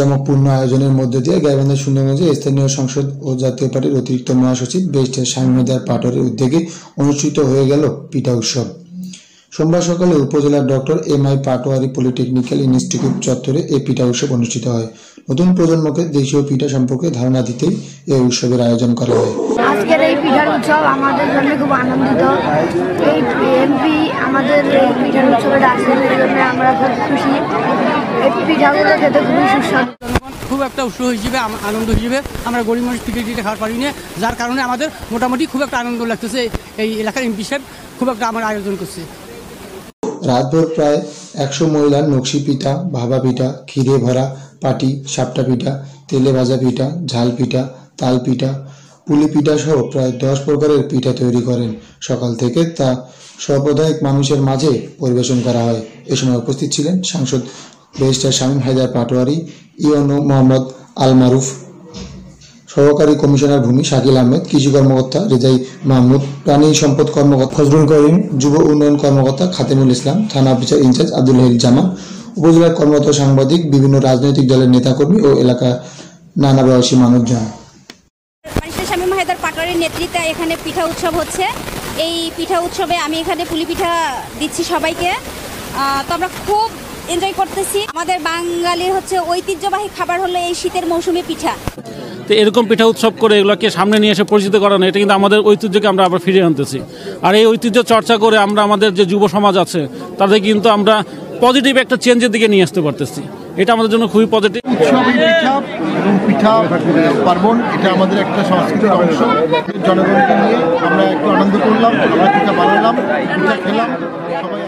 জমকপূর্ণ আয়োজনের মধ্য দিয়ে গাইবান্ধা সুন্দরগঞ্জে স্থানীয় সংসদ ও জাতীয় পার্টির অতিরিক্ত মহাসচিব ব্যারিস্টার শামীম হায়দার পাটোয়ারির উদ্যোগে অনুষ্ঠিত হয়ে গেল পিঠা উৎসব। সোমবার সকালে উপজেলার doctor M I. Patwari polytechnical institute চত্বরে এই পিঠা উৎসব অনুষ্ঠিত হয়। নতুন প্রজন্মকে দেশীয় পিঠা সম্পর্কে ধারণা দিতেই এই উৎসবের আয়োজন করা হয়। আজকের এই পিঠার উৎসব আমাদের জন্য খুব আনন্দিত। এই এমপি আমাদের পিঠার উৎসবে ডাকছেন, এই জন্য আমরা খুব খুশি। এই পিঠাগুলো খেতে খুবই সুস্বাদু। খুব একটা উৎসব হিসেবে আনন্দ হিসেবে আমরা গরিব মানুষ পিঠে খাওয়ার পারি না, যার কারণে আমাদের মোটামুটি খুব একটা আনন্দ লাগতেছে। এই এলাকার এমপি সাহেব খুব একটা আমার আয়োজন করছে। রাতভর প্রায় 100 মহিলার নকশি পিঠা, ভাপা পিঠা, ক্ষীরে ভরা পাটি, সাপটা পিঠা, তেলে ভাজা পিঠা, ঝাল পিঠা, তাল পিঠা, পুলি পিঠা সহ প্রায় 10 প্রকারের পিঠা তৈরি করেন। সকাল থেকে তা সাম্প্রদায়িক মানুষের মাঝে পরিবেশন করা হয়। এ সময় উপস্থিত ছিলেন সাংসদ ব্যারিস্টার শামীম হায়দার পাটোয়ারি, ইউনো মোহাম্মদ আল মারুফ, সহকারী কমিশনার ভূমি শাকিল আহমেদ, কৃষি কর্মকর্তা রেজাই মাহমুদ, প্রাণী সম্পদ কর্মকর্তা ফজলুল করিম, যুব উন্নয়ন কর্মকর্তা খাতেমুল ইসলাম, থানা অফিসার ইনচার্জ আব্দুল হাইল জামা, উপজেলার কর্মরত সাংবাদিক, বিভিন্ন রাজনৈতিক দলের নেতাকর্মী ও এলাকার নানা বয়সী মানুষজন। ব্যারিস্টার শামীম হায়দার পাটোয়ারির নেতৃত্বে এখানে পিঠা উৎসব হচ্ছে। এই পিঠা উৎসবে আমি এখানে পুলি পিঠা দিচ্ছি সবাইকে। তো আমরা খুব এনজয় করতেছি। আমাদের বাঙালির ঐতিহ্যবাহী খাবার হলো এই শীতের মৌসুমে পিঠা। তো এরকম পিঠা উৎসব করে এগুলোকে সামনে নিয়ে এসে পরিচিত করানো, এটা কিন্তু আমাদের ঐতিহ্যকে আমরা আবার ফিরিয়ে আনতেছি। আর এই ঐতিহ্য চর্চা করে আমরা আমাদের যে যুব সমাজ আছে তাদের কিন্তু আমরা পজিটিভ একটা চেঞ্জের দিকে নিয়ে আসতে পারতেছি। এটা আমাদের জন্য খুবই পজিটিভ। পিঠা এবং পিঠা পার্বণ এটা আমাদের একটা সাংস্কৃতিক অংশ। জনগণকে নিয়ে আমরা একটু আনন্দ করলাম, আমরা পিঠা বানালাম, পিঠা খেলাম, সবাই